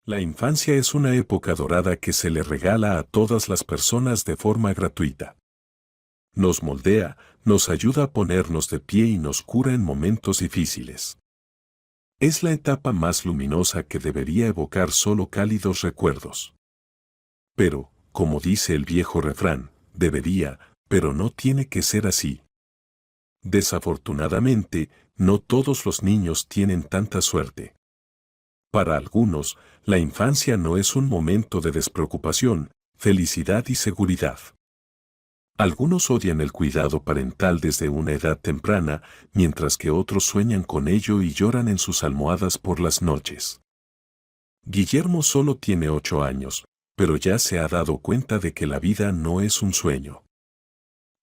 La infancia es una época dorada que se le regala a todas las personas de forma gratuita. Nos moldea, nos ayuda a ponernos de pie y nos cura en momentos difíciles. Es la etapa más luminosa que debería evocar solo cálidos recuerdos. Pero, como dice el viejo refrán, debería, pero no tiene que ser así. Desafortunadamente, no todos los niños tienen tanta suerte. Para algunos, la infancia no es un momento de despreocupación, felicidad y seguridad. Algunos odian el cuidado parental desde una edad temprana, mientras que otros sueñan con ello y lloran en sus almohadas por las noches. Guillermo solo tiene 8 años, pero ya se ha dado cuenta de que la vida no es un sueño.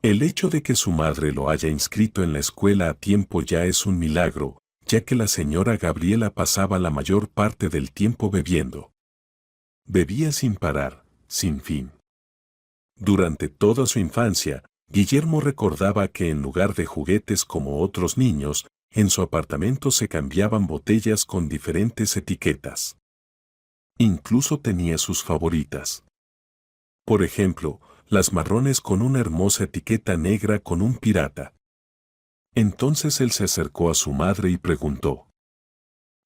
El hecho de que su madre lo haya inscrito en la escuela a tiempo ya es un milagro, ya que la señora Gabriela pasaba la mayor parte del tiempo bebiendo. Bebía sin parar, sin fin. Durante toda su infancia, Guillermo recordaba que en lugar de juguetes como otros niños, en su apartamento se cambiaban botellas con diferentes etiquetas. Incluso tenía sus favoritas. Por ejemplo, las marrones con una hermosa etiqueta negra con un pirata. Entonces él se acercó a su madre y preguntó: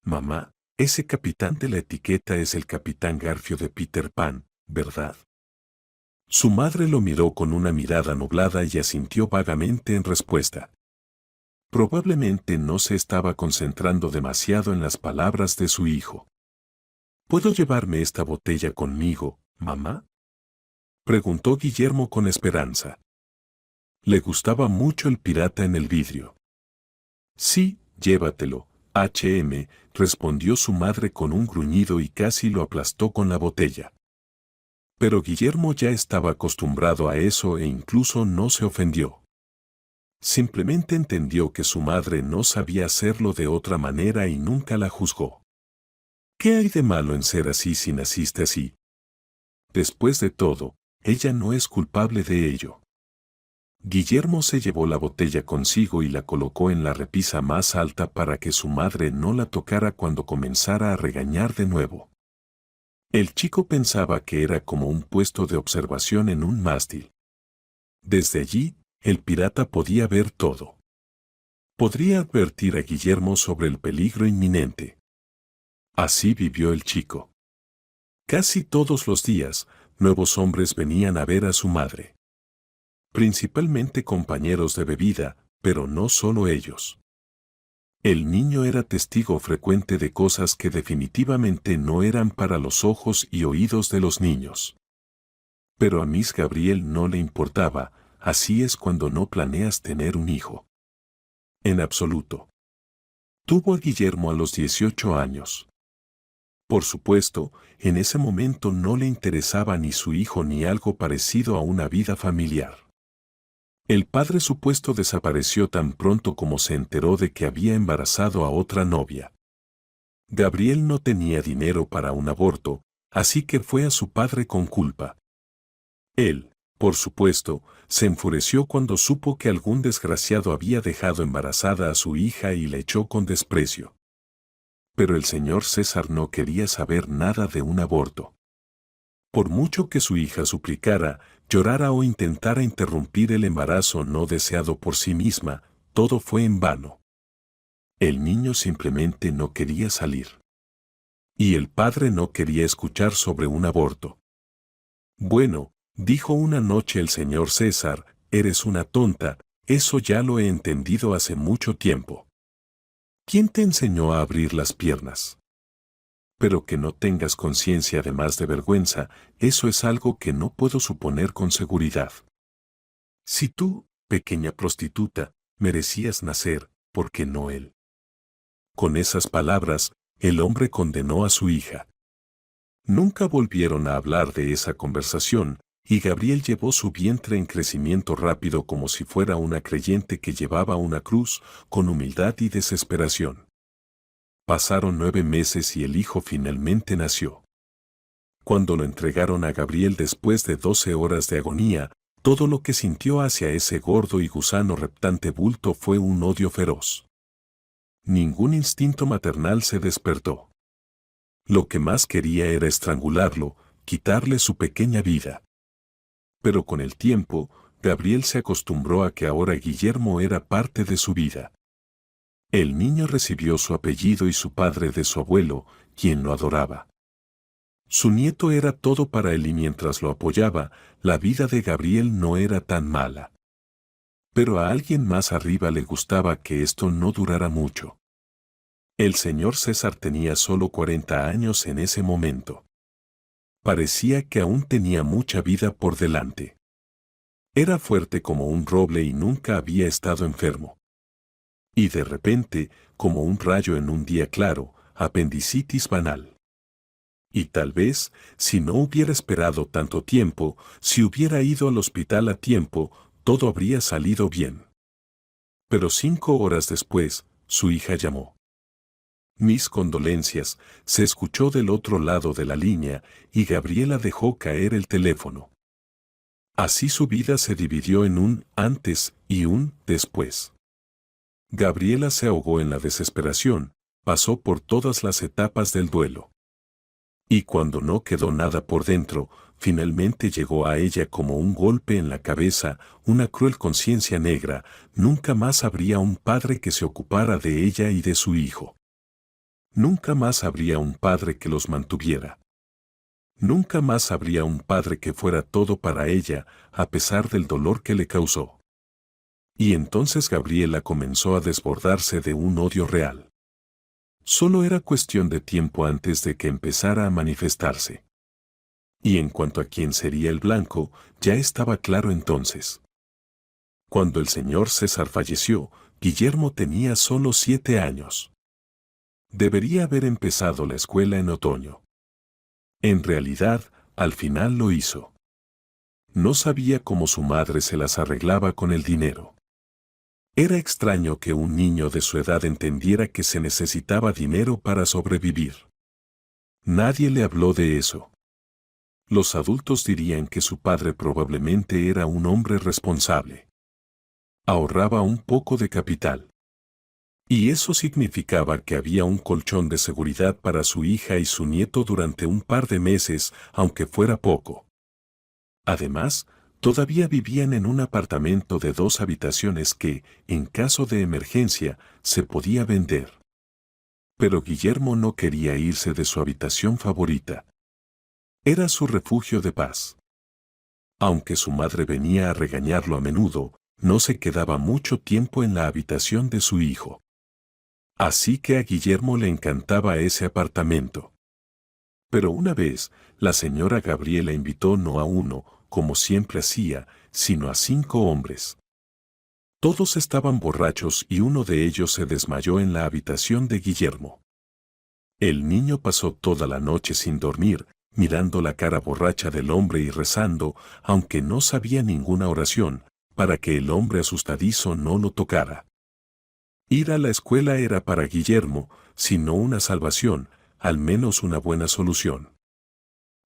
«Mamá, ese capitán de la etiqueta es el Capitán Garfio de Peter Pan, ¿verdad?». Su madre lo miró con una mirada nublada y asintió vagamente en respuesta. Probablemente no se estaba concentrando demasiado en las palabras de su hijo. «¿Puedo llevarme esta botella conmigo, mamá?», preguntó Guillermo con esperanza. Le gustaba mucho el pirata en el vidrio. «Sí, llévatelo, respondió su madre con un gruñido y casi lo aplastó con la botella. Pero Guillermo ya estaba acostumbrado a eso e incluso no se ofendió. Simplemente entendió que su madre no sabía hacerlo de otra manera y nunca la juzgó. ¿Qué hay de malo en ser así si naciste así? Después de todo, ella no es culpable de ello. Guillermo se llevó la botella consigo y la colocó en la repisa más alta para que su madre no la tocara cuando comenzara a regañar de nuevo. El chico pensaba que era como un puesto de observación en un mástil. Desde allí, el pirata podía ver todo. Podría advertir a Guillermo sobre el peligro inminente. Así vivió el chico. Casi todos los días, nuevos hombres venían a ver a su madre. Principalmente compañeros de bebida, pero no solo ellos. El niño era testigo frecuente de cosas que definitivamente no eran para los ojos y oídos de los niños. Pero a Miss Gabriel no le importaba, así es cuando no planeas tener un hijo. En absoluto. Tuvo a Guillermo a los 18 años. Por supuesto, en ese momento no le interesaba ni su hijo ni algo parecido a una vida familiar. El padre supuesto desapareció tan pronto como se enteró de que había embarazado a otra novia. Gabriel no tenía dinero para un aborto, así que fue a su padre con culpa. Él, por supuesto, se enfureció cuando supo que algún desgraciado había dejado embarazada a su hija y la echó con desprecio. Pero el señor César no quería saber nada de un aborto. Por mucho que su hija suplicara, llorara o intentara interrumpir el embarazo no deseado por sí misma, todo fue en vano. El niño simplemente no quería salir. Y el padre no quería escuchar sobre un aborto. «Bueno», dijo una noche el señor César, «eres una tonta, eso ya lo he entendido hace mucho tiempo. ¿Quién te enseñó a abrir las piernas? Pero que no tengas conciencia además de vergüenza, eso es algo que no puedo suponer con seguridad. Si tú, pequeña prostituta, merecías nacer, ¿por qué no él?». Con esas palabras, el hombre condenó a su hija. Nunca volvieron a hablar de esa conversación, y Gabriel llevó su vientre en crecimiento rápido como si fuera una creyente que llevaba una cruz, con humildad y desesperación. Pasaron 9 meses y el hijo finalmente nació. Cuando lo entregaron a Gabriel después de 12 horas de agonía, todo lo que sintió hacia ese gordo y gusano reptante bulto fue un odio feroz. Ningún instinto maternal se despertó. Lo que más quería era estrangularlo, quitarle su pequeña vida. Pero con el tiempo, Gabriel se acostumbró a que ahora Guillermo era parte de su vida. El niño recibió su apellido y su padre de su abuelo, quien lo adoraba. Su nieto era todo para él y mientras lo apoyaba, la vida de Gabriel no era tan mala. Pero a alguien más arriba le gustaba que esto no durara mucho. El señor César tenía solo 40 años en ese momento. Parecía que aún tenía mucha vida por delante. Era fuerte como un roble y nunca había estado enfermo. Y de repente, como un rayo en un día claro, apendicitis banal. Y tal vez, si no hubiera esperado tanto tiempo, si hubiera ido al hospital a tiempo, todo habría salido bien. Pero 5 horas después, su hija llamó. Mis condolencias, se escuchó del otro lado de la línea y Gabriela dejó caer el teléfono. Así su vida se dividió en un antes y un después. Gabriela se ahogó en la desesperación, pasó por todas las etapas del duelo. Y cuando no quedó nada por dentro, finalmente llegó a ella como un golpe en la cabeza, una cruel conciencia negra, nunca más habría un padre que se ocupara de ella y de su hijo. Nunca más habría un padre que los mantuviera. Nunca más habría un padre que fuera todo para ella, a pesar del dolor que le causó. Y entonces Gabriela comenzó a desbordarse de un odio real. Solo era cuestión de tiempo antes de que empezara a manifestarse. Y en cuanto a quién sería el blanco, ya estaba claro entonces. Cuando el señor César falleció, Guillermo tenía solo 7 años. Debería haber empezado la escuela en otoño. En realidad, al final lo hizo. No sabía cómo su madre se las arreglaba con el dinero. Era extraño que un niño de su edad entendiera que se necesitaba dinero para sobrevivir. Nadie le habló de eso. Los adultos dirían que su padre probablemente era un hombre responsable. Ahorraba un poco de capital. Y eso significaba que había un colchón de seguridad para su hija y su nieto durante un par de meses, aunque fuera poco. Además, todavía vivían en un apartamento de 2 habitaciones que, en caso de emergencia, se podía vender. Pero Guillermo no quería irse de su habitación favorita. Era su refugio de paz. Aunque su madre venía a regañarlo a menudo, no se quedaba mucho tiempo en la habitación de su hijo. Así que a Guillermo le encantaba ese apartamento. Pero una vez, la señora Gabriela invitó no a uno, como siempre hacía, sino a 5 hombres. Todos estaban borrachos y uno de ellos se desmayó en la habitación de Guillermo. El niño pasó toda la noche sin dormir, mirando la cara borracha del hombre y rezando, aunque no sabía ninguna oración, para que el hombre asustadizo no lo tocara. Ir a la escuela era para Guillermo, si no una salvación, al menos una buena solución.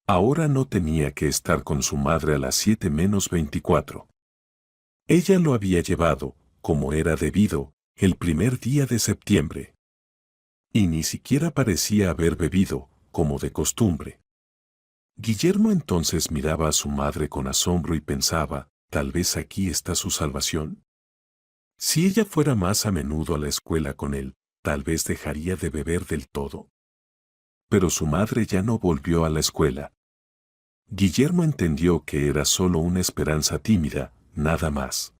Ahora no tenía que estar con su madre a las 7:24. Ella lo había llevado, como era debido, el primer día de septiembre. Y ni siquiera parecía haber bebido, como de costumbre. Guillermo entonces miraba a su madre con asombro y pensaba, tal vez aquí está su salvación. Si ella fuera más a menudo a la escuela con él, tal vez dejaría de beber del todo. Pero su madre ya no volvió a la escuela. Guillermo entendió que era solo una esperanza tímida, nada más.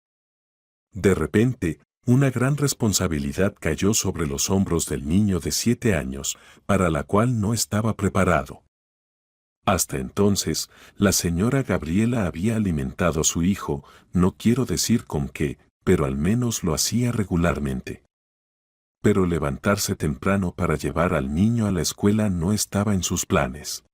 De repente, una gran responsabilidad cayó sobre los hombros del niño de 7 años, para la cual no estaba preparado. Hasta entonces, la señora Gabriela había alimentado a su hijo, no quiero decir con qué, pero al menos lo hacía regularmente. Pero levantarse temprano para llevar al niño a la escuela no estaba en sus planes.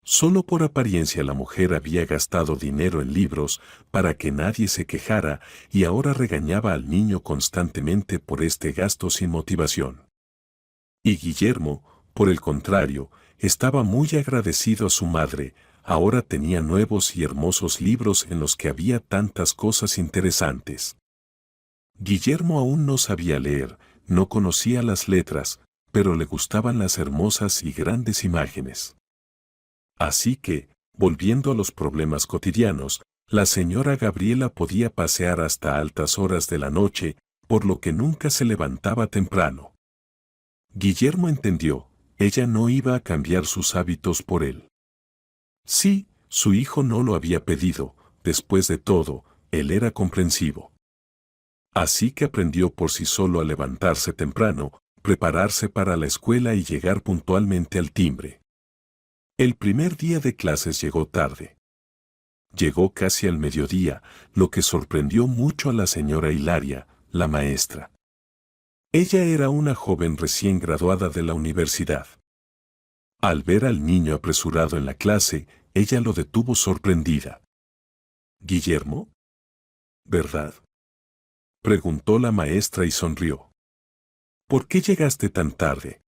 Solo por apariencia la mujer había gastado dinero en libros para que nadie se quejara y ahora regañaba al niño constantemente por este gasto sin motivación. Y Guillermo, por el contrario, estaba muy agradecido a su madre, ahora tenía nuevos y hermosos libros en los que había tantas cosas interesantes. Guillermo aún no sabía leer, no conocía las letras, pero le gustaban las hermosas y grandes imágenes. Así que, volviendo a los problemas cotidianos, la señora Gabriela podía pasear hasta altas horas de la noche, por lo que nunca se levantaba temprano. Guillermo entendió, ella no iba a cambiar sus hábitos por él. Sí, su hijo no lo había pedido, después de todo, él era comprensivo. Así que aprendió por sí solo a levantarse temprano, prepararse para la escuela y llegar puntualmente al timbre. El primer día de clases llegó tarde. Llegó casi al mediodía, lo que sorprendió mucho a la señora Hilaria, la maestra. Ella era una joven recién graduada de la universidad. Al ver al niño apresurado en la clase, ella lo detuvo sorprendida. «¿Guillermo? ¿Verdad?», preguntó la maestra y sonrió. «¿Por qué llegaste tan tarde?».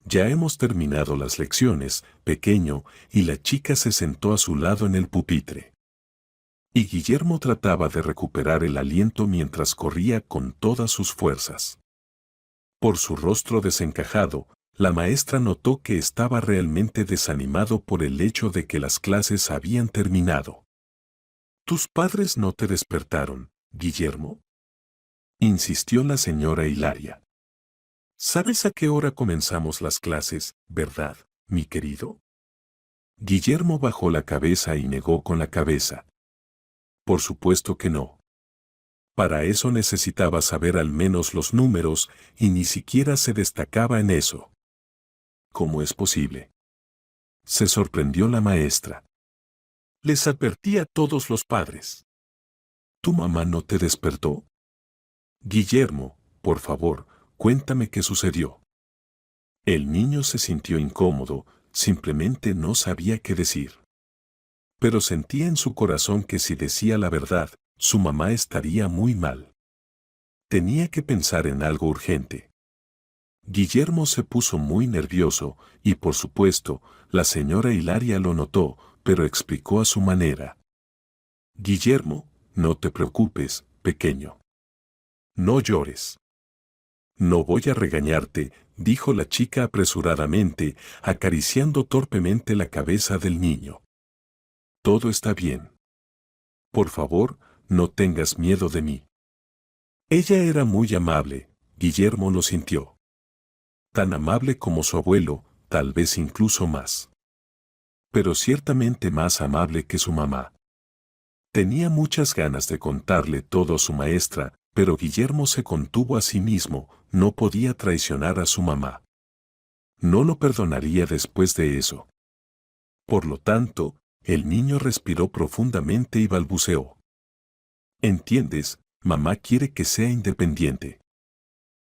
«Ya hemos terminado las lecciones, pequeño», y la chica se sentó a su lado en el pupitre. Y Guillermo trataba de recuperar el aliento mientras corría con todas sus fuerzas. Por su rostro desencajado, la maestra notó que estaba realmente desanimado por el hecho de que las clases habían terminado. «¿Tus padres no te despertaron, Guillermo?», insistió la señora Hilaria. «¿Sabes a qué hora comenzamos las clases, verdad, mi querido?». Guillermo bajó la cabeza y negó con la cabeza. «Por supuesto que no. Para eso necesitaba saber al menos los números y ni siquiera se destacaba en eso». «¿Cómo es posible?», se sorprendió la maestra. «Les advertí a todos los padres». «¿Tu mamá no te despertó?». «Guillermo, por favor, cuéntame qué sucedió». El niño se sintió incómodo, simplemente no sabía qué decir. Pero sentía en su corazón que si decía la verdad, su mamá estaría muy mal. Tenía que pensar en algo urgente. Guillermo se puso muy nervioso y, por supuesto, la señora Hilaria lo notó, pero explicó a su manera. «Guillermo, no te preocupes, pequeño. No llores. No voy a regañarte», dijo la chica apresuradamente, acariciando torpemente la cabeza del niño. «Todo está bien. Por favor, no tengas miedo de mí». Ella era muy amable, Guillermo lo sintió. Tan amable como su abuelo, tal vez incluso más. Pero ciertamente más amable que su mamá. Tenía muchas ganas de contarle todo a su maestra, pero Guillermo se contuvo a sí mismo, no podía traicionar a su mamá. No lo perdonaría después de eso. Por lo tanto, el niño respiró profundamente y balbuceó. «¿Entiendes? Mamá quiere que sea independiente.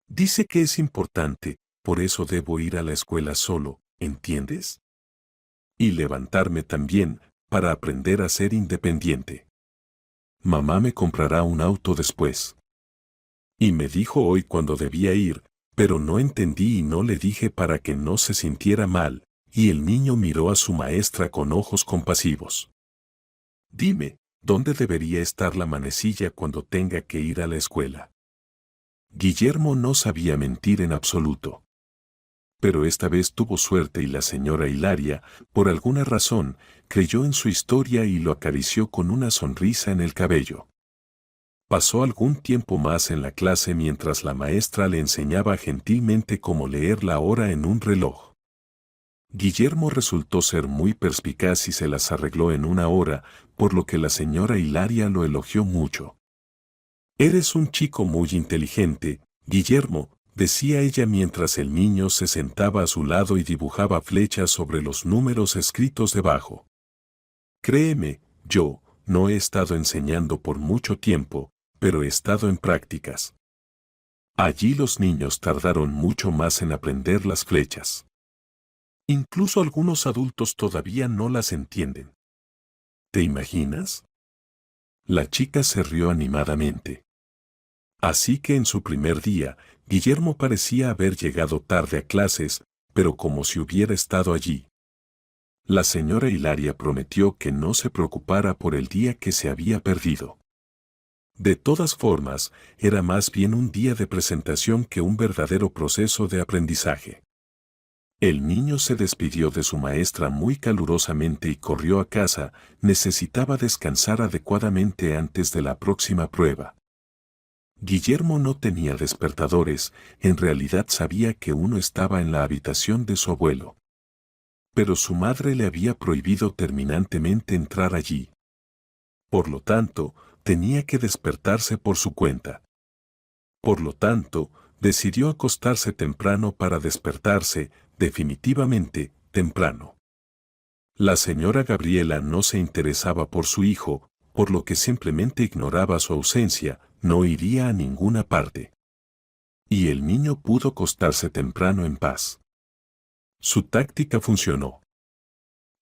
Dice que es importante, por eso debo ir a la escuela solo, ¿entiendes? Y levantarme también, para aprender a ser independiente. Mamá me comprará un auto después. Y me dijo hoy cuándo debía ir, pero no entendí y no le dije para que no se sintiera mal», y el niño miró a su maestra con ojos compasivos. «Dime, ¿dónde debería estar la manecilla cuando tenga que ir a la escuela?». Guillermo no sabía mentir en absoluto. Pero esta vez tuvo suerte y la señora Hilaria, por alguna razón, creyó en su historia y lo acarició con una sonrisa en el cabello. Pasó algún tiempo más en la clase mientras la maestra le enseñaba gentilmente cómo leer la hora en un reloj. Guillermo resultó ser muy perspicaz y se las arregló en una hora, por lo que la señora Hilaria lo elogió mucho. «Eres un chico muy inteligente, Guillermo», decía ella mientras el niño se sentaba a su lado y dibujaba flechas sobre los números escritos debajo. «Créeme, yo no he estado enseñando por mucho tiempo, pero he estado en prácticas». Allí los niños tardaron mucho más en aprender las flechas. Incluso algunos adultos todavía no las entienden. ¿Te imaginas? La chica se rió animadamente. Así que en su primer día, Guillermo parecía haber llegado tarde a clases, pero como si hubiera estado allí. La señora Hilaria prometió que no se preocupara por el día que se había perdido. De todas formas, era más bien un día de presentación que un verdadero proceso de aprendizaje. El niño se despidió de su maestra muy calurosamente y corrió a casa. Necesitaba descansar adecuadamente antes de la próxima prueba. Guillermo no tenía despertadores, en realidad sabía que uno estaba en la habitación de su abuelo. Pero su madre le había prohibido terminantemente entrar allí. Por lo tanto, tenía que despertarse por su cuenta. Por lo tanto, decidió acostarse temprano para despertarse, definitivamente, temprano. La señora Gabriela no se interesaba por su hijo, por lo que simplemente ignoraba su ausencia, no iría a ninguna parte. Y el niño pudo acostarse temprano en paz. Su táctica funcionó.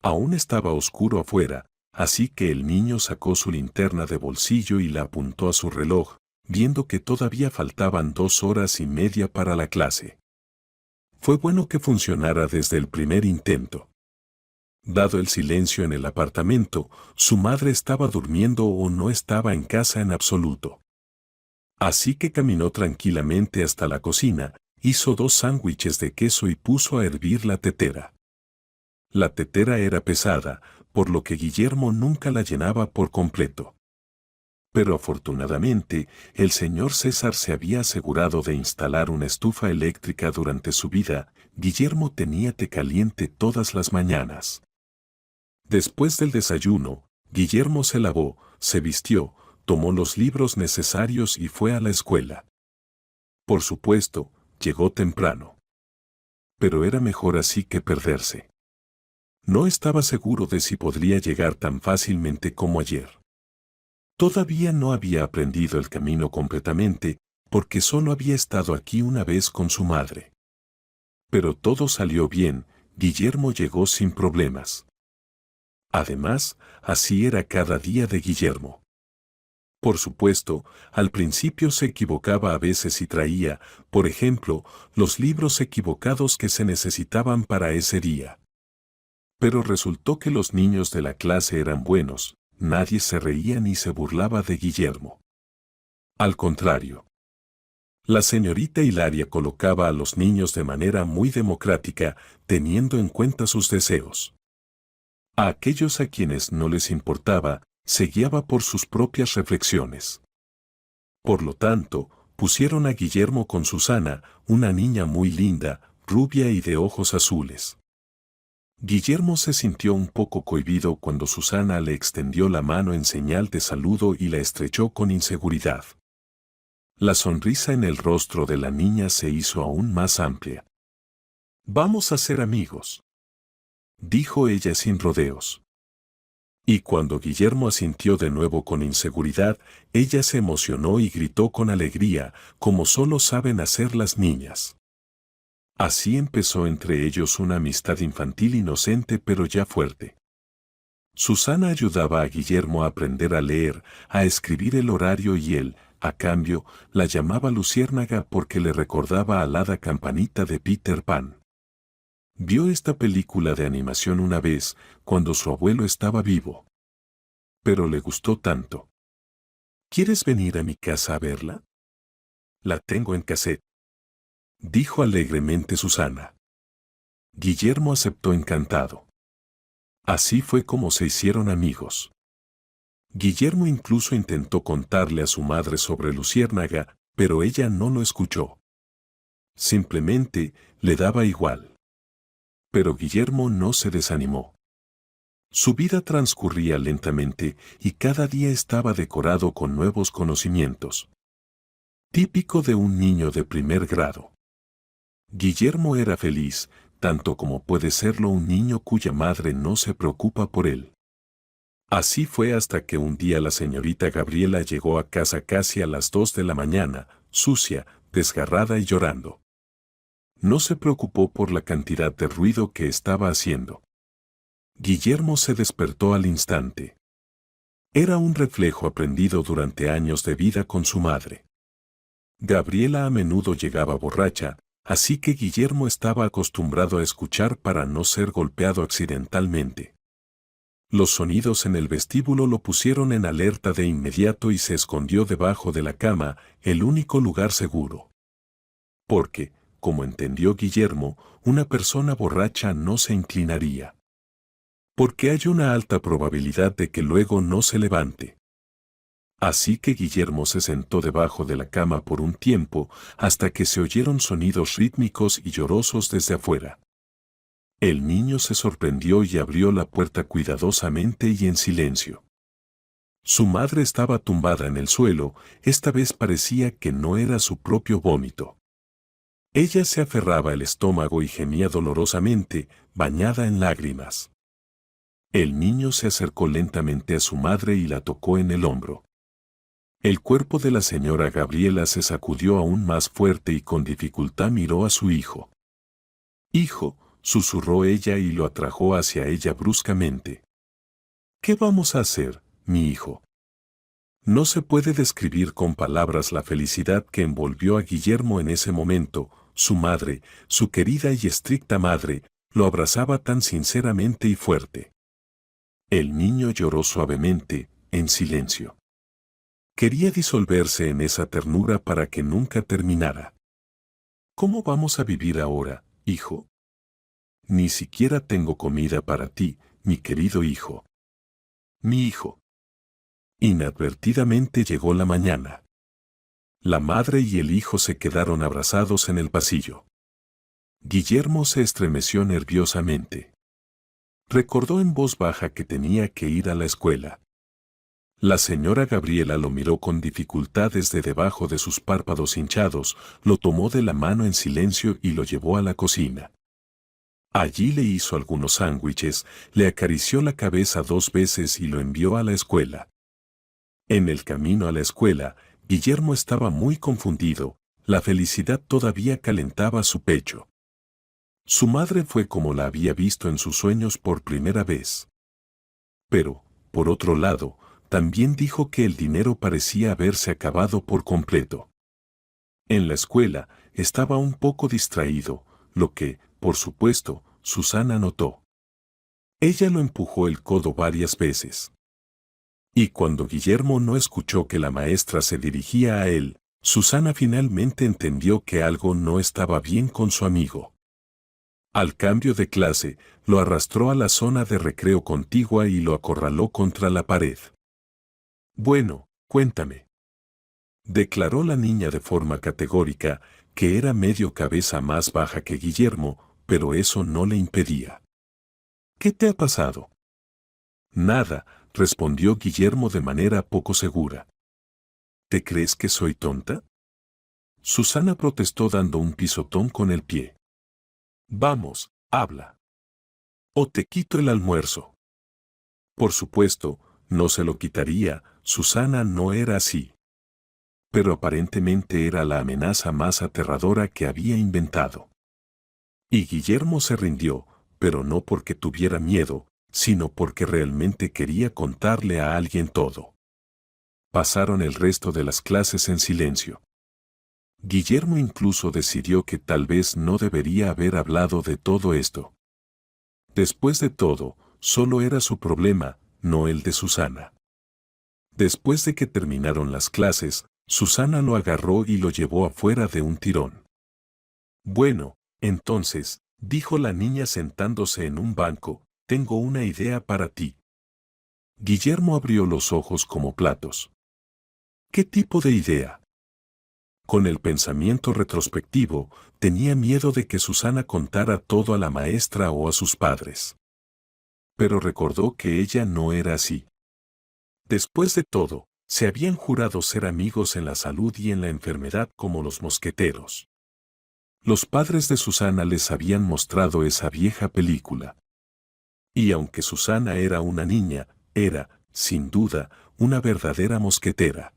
Aún estaba oscuro afuera, así que el niño sacó su linterna de bolsillo y la apuntó a su reloj, viendo que todavía faltaban 2 horas y media para la clase. Fue bueno que funcionara desde el primer intento. Dado el silencio en el apartamento, su madre estaba durmiendo o no estaba en casa en absoluto. Así que caminó tranquilamente hasta la cocina, hizo 2 sándwiches de queso y puso a hervir la tetera. La tetera era pesada, por lo que Guillermo nunca la llenaba por completo. Pero afortunadamente, el señor César se había asegurado de instalar una estufa eléctrica durante su vida. Guillermo tenía té caliente todas las mañanas. Después del desayuno, Guillermo se lavó, se vistió, tomó los libros necesarios y fue a la escuela. Por supuesto, llegó temprano. Pero era mejor así que perderse. No estaba seguro de si podría llegar tan fácilmente como ayer. Todavía no había aprendido el camino completamente, porque solo había estado aquí una vez con su madre. Pero todo salió bien, Guillermo llegó sin problemas. Además, así era cada día de Guillermo. Por supuesto, al principio se equivocaba a veces y traía, por ejemplo, los libros equivocados que se necesitaban para ese día. Pero resultó que los niños de la clase eran buenos, nadie se reía ni se burlaba de Guillermo. Al contrario. La señorita Hilaria colocaba a los niños de manera muy democrática, teniendo en cuenta sus deseos. A aquellos a quienes no les importaba, se guiaba por sus propias reflexiones. Por lo tanto, pusieron a Guillermo con Susana, una niña muy linda, rubia y de ojos azules. Guillermo se sintió un poco cohibido cuando Susana le extendió la mano en señal de saludo y la estrechó con inseguridad. La sonrisa en el rostro de la niña se hizo aún más amplia. «Vamos a ser amigos», dijo ella sin rodeos. Y cuando Guillermo asintió de nuevo con inseguridad, ella se emocionó y gritó con alegría, como solo saben hacer las niñas. Así empezó entre ellos una amistad infantil inocente pero ya fuerte. Susana ayudaba a Guillermo a aprender a leer, a escribir el horario y él, a cambio, la llamaba Luciérnaga porque le recordaba a la hada Campanita de Peter Pan. Vio esta película de animación una vez, cuando su abuelo estaba vivo. Pero le gustó tanto. ¿Quieres venir a mi casa a verla? La tengo en cassette, dijo alegremente Susana. Guillermo aceptó encantado. Así fue como se hicieron amigos. Guillermo incluso intentó contarle a su madre sobre Luciérnaga, pero ella no lo escuchó. Simplemente le daba igual. Pero Guillermo no se desanimó. Su vida transcurría lentamente y cada día estaba decorado con nuevos conocimientos. Típico de un niño de primer grado. Guillermo era feliz, tanto como puede serlo un niño cuya madre no se preocupa por él. Así fue hasta que un día la señorita Gabriela llegó a casa casi a las 2 de la mañana, sucia, desgarrada y llorando. No se preocupó por la cantidad de ruido que estaba haciendo. Guillermo se despertó al instante. Era un reflejo aprendido durante años de vida con su madre. Gabriela a menudo llegaba borracha, así que Guillermo estaba acostumbrado a escuchar para no ser golpeado accidentalmente. Los sonidos en el vestíbulo lo pusieron en alerta de inmediato y se escondió debajo de la cama, el único lugar seguro. Porque, como entendió Guillermo, una persona borracha no se inclinaría. Porque hay una alta probabilidad de que luego no se levante. Así que Guillermo se sentó debajo de la cama por un tiempo, hasta que se oyeron sonidos rítmicos y llorosos desde afuera. El niño se sorprendió y abrió la puerta cuidadosamente y en silencio. Su madre estaba tumbada en el suelo, esta vez parecía que no era su propio vómito. Ella se aferraba el estómago y gemía dolorosamente, bañada en lágrimas. El niño se acercó lentamente a su madre y la tocó en el hombro. El cuerpo de la señora Gabriela se sacudió aún más fuerte y con dificultad miró a su hijo. «Hijo», susurró ella y lo atrajo hacia ella bruscamente. «¿Qué vamos a hacer, mi hijo?» No se puede describir con palabras la felicidad que envolvió a Guillermo en ese momento. Su madre, su querida y estricta madre, lo abrazaba tan sinceramente y fuerte. El niño lloró suavemente, en silencio. Quería disolverse en esa ternura para que nunca terminara. «¿Cómo vamos a vivir ahora, hijo?» «Ni siquiera tengo comida para ti, mi querido hijo». «Mi hijo». Inadvertidamente llegó la mañana. La madre y el hijo se quedaron abrazados en el pasillo. Guillermo se estremeció nerviosamente. Recordó en voz baja que tenía que ir a la escuela. La señora Gabriela lo miró con dificultad desde debajo de sus párpados hinchados, lo tomó de la mano en silencio y lo llevó a la cocina. Allí le hizo algunos sándwiches, le acarició la cabeza 2 veces y lo envió a la escuela. En el camino a la escuela, Guillermo estaba muy confundido, la felicidad todavía calentaba su pecho. Su madre fue como la había visto en sus sueños por primera vez. Pero, por otro lado, también dijo que el dinero parecía haberse acabado por completo. En la escuela, estaba un poco distraído, lo que, por supuesto, Susana notó. Ella lo empujó el codo varias veces. Y cuando Guillermo no escuchó que la maestra se dirigía a él, Susana finalmente entendió que algo no estaba bien con su amigo. Al cambio de clase, lo arrastró a la zona de recreo contigua y lo acorraló contra la pared. «Bueno, cuéntame», declaró la niña de forma categórica, que era medio cabeza más baja que Guillermo, pero eso no le impedía. «¿Qué te ha pasado?» «Nada», respondió Guillermo de manera poco segura. «¿Te crees que soy tonta?» Susana protestó dando un pisotón con el pie. «Vamos, habla. O te quito el almuerzo». Por supuesto, no se lo quitaría, Susana no era así. Pero aparentemente era la amenaza más aterradora que había inventado. Y Guillermo se rindió, pero no porque tuviera miedo, sino porque realmente quería contarle a alguien todo. Pasaron el resto de las clases en silencio. Guillermo incluso decidió que tal vez no debería haber hablado de todo esto. Después de todo, solo era su problema, no el de Susana. Después de que terminaron las clases, Susana lo agarró y lo llevó afuera de un tirón. «Bueno, entonces», dijo la niña sentándose en un banco, «tengo una idea para ti». Guillermo abrió los ojos como platos. «¿Qué tipo de idea?» Con el pensamiento retrospectivo, tenía miedo de que Susana contara todo a la maestra o a sus padres. Pero recordó que ella no era así. Después de todo, se habían jurado ser amigos en la salud y en la enfermedad como los mosqueteros. Los padres de Susana les habían mostrado esa vieja película. Y aunque Susana era una niña, era, sin duda, una verdadera mosquetera.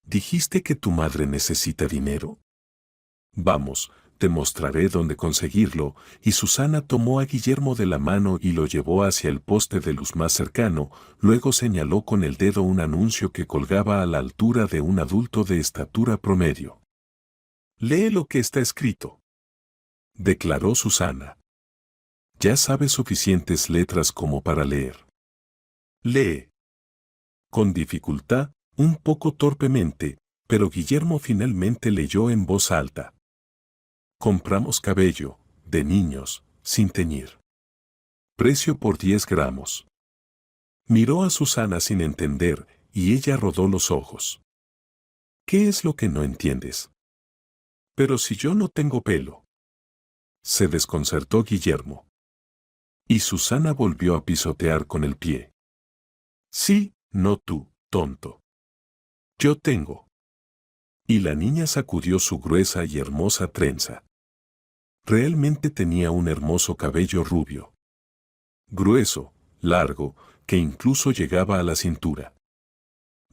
¿Dijiste que tu madre necesita dinero? Vamos, te mostraré dónde conseguirlo, y Susana tomó a Guillermo de la mano y lo llevó hacia el poste de luz más cercano, luego señaló con el dedo un anuncio que colgaba a la altura de un adulto de estatura promedio. «Lee lo que está escrito», declaró Susana. «Ya sabes suficientes letras como para leer». Lee. Con dificultad, un poco torpemente, pero Guillermo finalmente leyó en voz alta. Compramos cabello, de niños, sin teñir. Precio por 10 gramos. Miró a Susana sin entender, y ella rodó los ojos. ¿Qué es lo que no entiendes? Pero si yo no tengo pelo. Se desconcertó Guillermo. Y Susana volvió a pisotear con el pie. Sí, no tú, tonto. Yo tengo. Y la niña sacudió su gruesa y hermosa trenza. Realmente tenía un hermoso cabello rubio. Grueso, largo, que incluso llegaba a la cintura.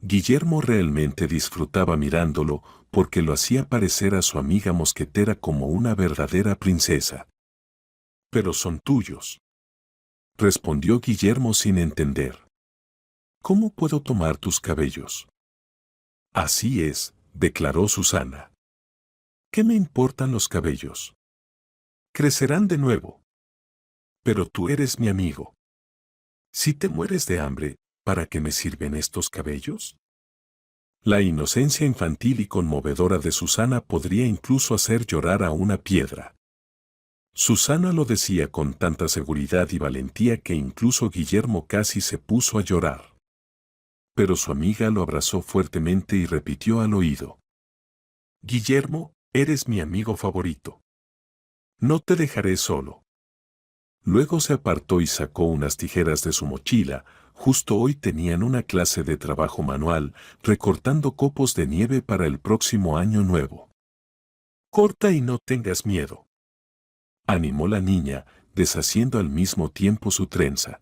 Guillermo realmente disfrutaba mirándolo porque lo hacía parecer a su amiga mosquetera como una verdadera princesa. Pero son tuyos. Respondió Guillermo sin entender. ¿Cómo puedo tomar tus cabellos? Así es, declaró Susana. ¿Qué me importan los cabellos? Crecerán de nuevo. Pero tú eres mi amigo. Si te mueres de hambre, ¿para qué me sirven estos cabellos? La inocencia infantil y conmovedora de Susana podría incluso hacer llorar a una piedra. Susana lo decía con tanta seguridad y valentía que incluso Guillermo casi se puso a llorar. Pero su amiga lo abrazó fuertemente y repitió al oído. Guillermo, eres mi amigo favorito. No te dejaré solo. Luego se apartó y sacó unas tijeras de su mochila. Justo hoy tenían una clase de trabajo manual, recortando copos de nieve para el próximo año nuevo. Corta y no tengas miedo. Animó la niña, deshaciendo al mismo tiempo su trenza.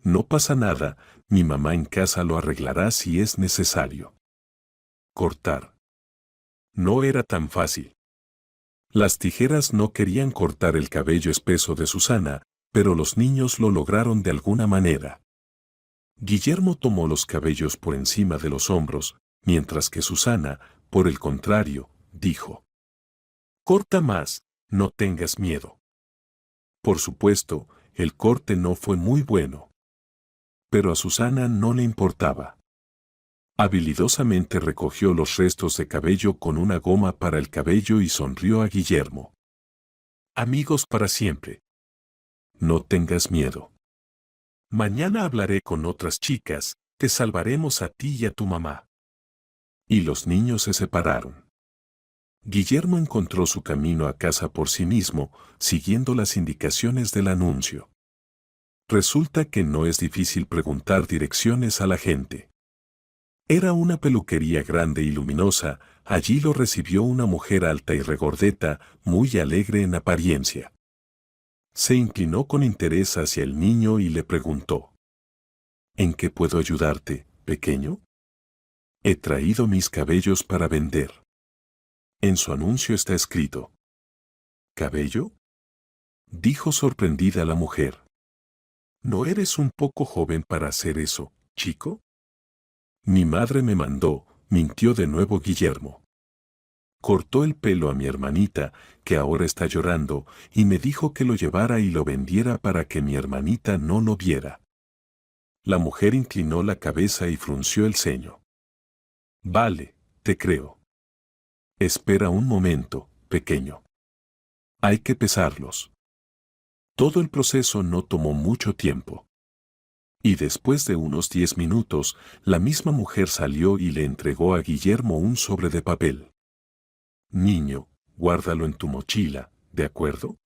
No pasa nada, mi mamá en casa lo arreglará si es necesario. Cortar. No era tan fácil. Las tijeras no querían cortar el cabello espeso de Susana, pero los niños lo lograron de alguna manera. Guillermo tomó los cabellos por encima de los hombros, mientras que Susana, por el contrario, dijo: Corta más, no tengas miedo. Por supuesto, el corte no fue muy bueno. Pero a Susana no le importaba. Habilidosamente recogió los restos de cabello con una goma para el cabello y sonrió a Guillermo. Amigos para siempre. No tengas miedo. Mañana hablaré con otras chicas, te salvaremos a ti y a tu mamá. Y los niños se separaron. Guillermo encontró su camino a casa por sí mismo, siguiendo las indicaciones del anuncio. Resulta que no es difícil preguntar direcciones a la gente. Era una peluquería grande y luminosa, allí lo recibió una mujer alta y regordeta, muy alegre en apariencia. Se inclinó con interés hacia el niño y le preguntó: ¿En qué puedo ayudarte, pequeño? He traído mis cabellos para vender. En su anuncio está escrito. ¿Cabello? Dijo sorprendida la mujer. ¿No eres un poco joven para hacer eso, chico? Mi madre me mandó, mintió de nuevo Guillermo. Cortó el pelo a mi hermanita, que ahora está llorando, y me dijo que lo llevara y lo vendiera para que mi hermanita no lo viera. La mujer inclinó la cabeza y frunció el ceño. Vale, te creo. Espera un momento, pequeño. Hay que pesarlos. Todo el proceso no tomó mucho tiempo. Y después de unos 10 minutos, la misma mujer salió y le entregó a Guillermo un sobre de papel. Niño, guárdalo en tu mochila, ¿de acuerdo?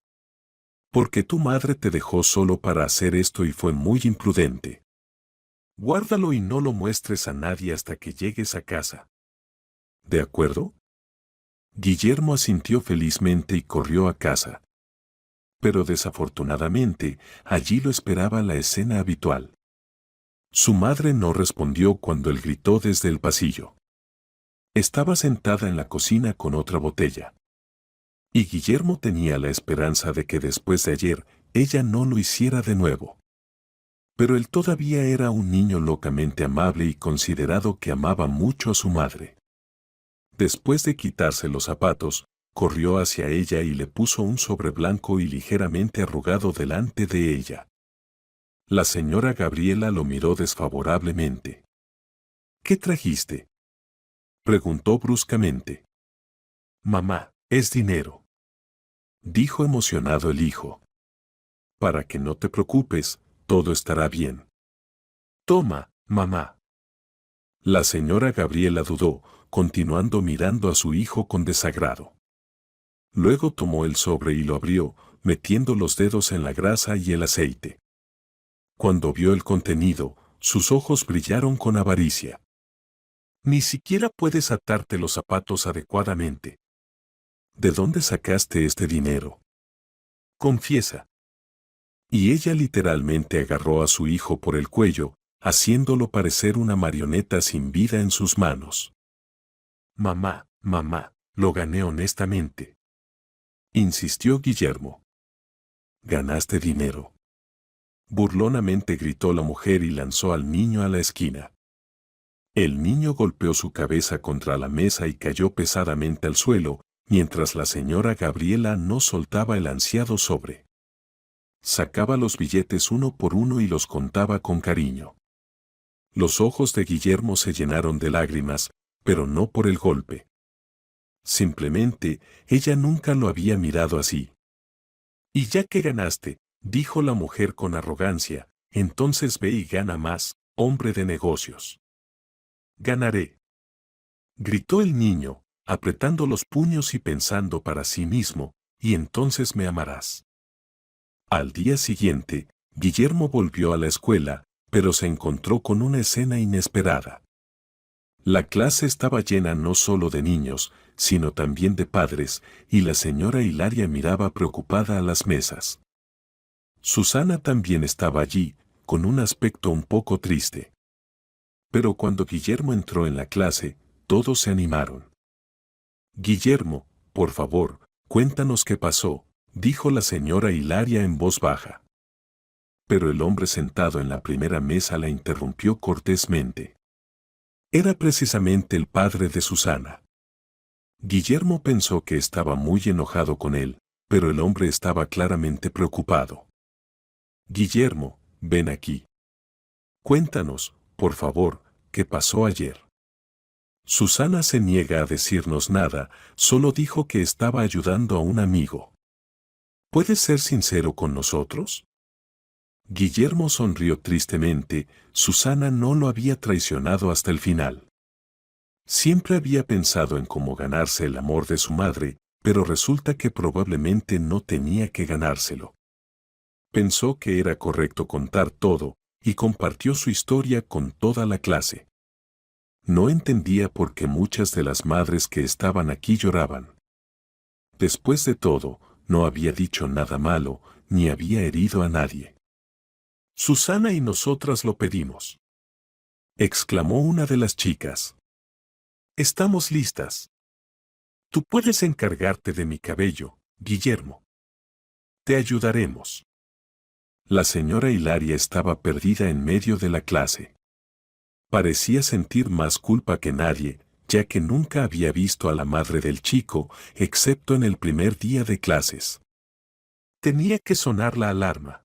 Porque tu madre te dejó solo para hacer esto y fue muy imprudente. Guárdalo y no lo muestres a nadie hasta que llegues a casa. ¿De acuerdo? Guillermo asintió felizmente y corrió a casa. Pero desafortunadamente, allí lo esperaba la escena habitual. Su madre no respondió cuando él gritó desde el pasillo. Estaba sentada en la cocina con otra botella. Y Guillermo tenía la esperanza de que después de ayer, ella no lo hiciera de nuevo. Pero él todavía era un niño locamente amable y considerado que amaba mucho a su madre. Después de quitarse los zapatos, corrió hacia ella y le puso un sobre blanco y ligeramente arrugado delante de ella. La señora Gabriela lo miró desfavorablemente. ¿Qué trajiste?, preguntó bruscamente. Mamá, es dinero, dijo emocionado el hijo. Para que no te preocupes, todo estará bien. Toma, mamá. La señora Gabriela dudó, continuando mirando a su hijo con desagrado. Luego tomó el sobre y lo abrió, metiendo los dedos en la grasa y el aceite. Cuando vio el contenido, sus ojos brillaron con avaricia. Ni siquiera puedes atarte los zapatos adecuadamente. ¿De dónde sacaste este dinero? Confiesa. Y ella literalmente agarró a su hijo por el cuello, haciéndolo parecer una marioneta sin vida en sus manos. Mamá, mamá, lo gané honestamente, insistió Guillermo. ¿Ganaste dinero?, burlonamente gritó la mujer y lanzó al niño a la esquina. El niño golpeó su cabeza contra la mesa y cayó pesadamente al suelo, mientras la señora Gabriela no soltaba el ansiado sobre. Sacaba los billetes uno por uno y los contaba con cariño. Los ojos de Guillermo se llenaron de lágrimas, pero no por el golpe. Simplemente, ella nunca lo había mirado así. Y ya que ganaste, dijo la mujer con arrogancia, entonces ve y gana más, hombre de negocios. Ganaré, gritó el niño, apretando los puños y pensando para sí mismo, y entonces me amarás. Al día siguiente, Guillermo volvió a la escuela, pero se encontró con una escena inesperada. La clase estaba llena no solo de niños, sino también de padres, y la señora Hilaria miraba preocupada a las mesas. Susana también estaba allí, con un aspecto un poco triste. Pero cuando Guillermo entró en la clase, todos se animaron. Guillermo, por favor, cuéntanos qué pasó, dijo la señora Hilaria en voz baja. Pero el hombre sentado en la primera mesa la interrumpió cortésmente. Era precisamente el padre de Susana. Guillermo pensó que estaba muy enojado con él, pero el hombre estaba claramente preocupado. Guillermo, ven aquí. Cuéntanos, por favor, qué pasó ayer. Susana se niega a decirnos nada, solo dijo que estaba ayudando a un amigo. ¿Puedes ser sincero con nosotros? Guillermo sonrió tristemente, Susana no lo había traicionado hasta el final. Siempre había pensado en cómo ganarse el amor de su madre, pero resulta que probablemente no tenía que ganárselo. Pensó que era correcto contar todo, y compartió su historia con toda la clase. No entendía por qué muchas de las madres que estaban aquí lloraban. Después de todo, no había dicho nada malo, ni había herido a nadie. Susana y nosotras lo pedimos, exclamó una de las chicas. Estamos listas. Tú puedes encargarte de mi cabello, Guillermo. Te ayudaremos. La señora Hilaria estaba perdida en medio de la clase. Parecía sentir más culpa que nadie, ya que nunca había visto a la madre del chico, excepto en el primer día de clases. Tenía que sonar la alarma.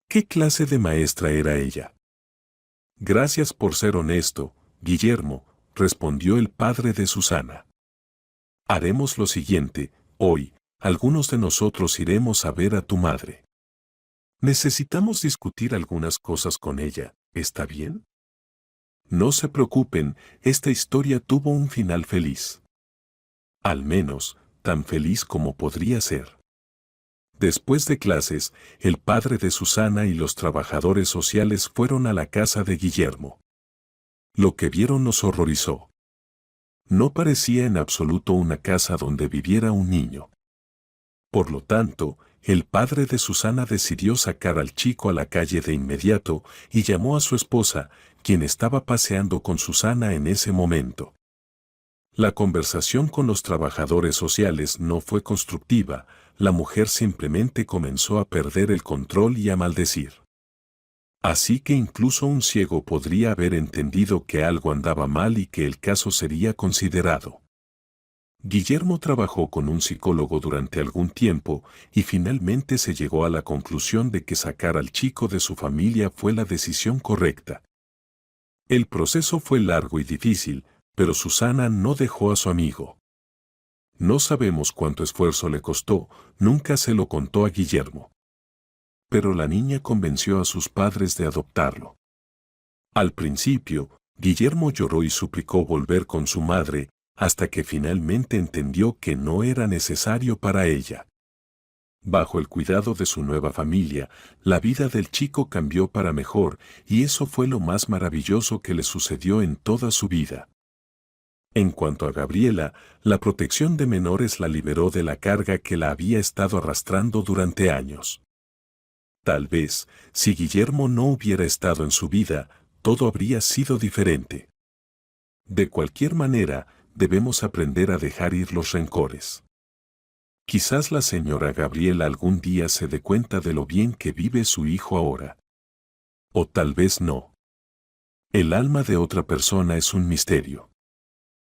¿Qué clase de maestra era ella? Gracias por ser honesto, Guillermo, respondió el padre de Susana. Haremos lo siguiente, hoy, algunos de nosotros iremos a ver a tu madre. Necesitamos discutir algunas cosas con ella, ¿está bien? No se preocupen, esta historia tuvo un final feliz. Al menos, tan feliz como podría ser. Después de clases, el padre de Susana y los trabajadores sociales fueron a la casa de Guillermo. Lo que vieron los horrorizó. No parecía en absoluto una casa donde viviera un niño. Por lo tanto, el padre de Susana decidió sacar al chico a la calle de inmediato y llamó a su esposa, quien estaba paseando con Susana en ese momento. La conversación con los trabajadores sociales no fue constructiva, la mujer simplemente comenzó a perder el control y a maldecir. Así que incluso un ciego podría haber entendido que algo andaba mal y que el caso sería considerado. Guillermo trabajó con un psicólogo durante algún tiempo y finalmente se llegó a la conclusión de que sacar al chico de su familia fue la decisión correcta. El proceso fue largo y difícil, pero Susana no dejó a su amigo. No sabemos cuánto esfuerzo le costó, nunca se lo contó a Guillermo. Pero la niña convenció a sus padres de adoptarlo. Al principio, Guillermo lloró y suplicó volver con su madre, hasta que finalmente entendió que no era necesario para ella. Bajo el cuidado de su nueva familia, la vida del chico cambió para mejor, y eso fue lo más maravilloso que le sucedió en toda su vida. En cuanto a Gabriela, la protección de menores la liberó de la carga que la había estado arrastrando durante años. Tal vez, si Guillermo no hubiera estado en su vida, todo habría sido diferente. De cualquier manera, debemos aprender a dejar ir los rencores. Quizás la señora Gabriela algún día se dé cuenta de lo bien que vive su hijo ahora. O tal vez no. El alma de otra persona es un misterio.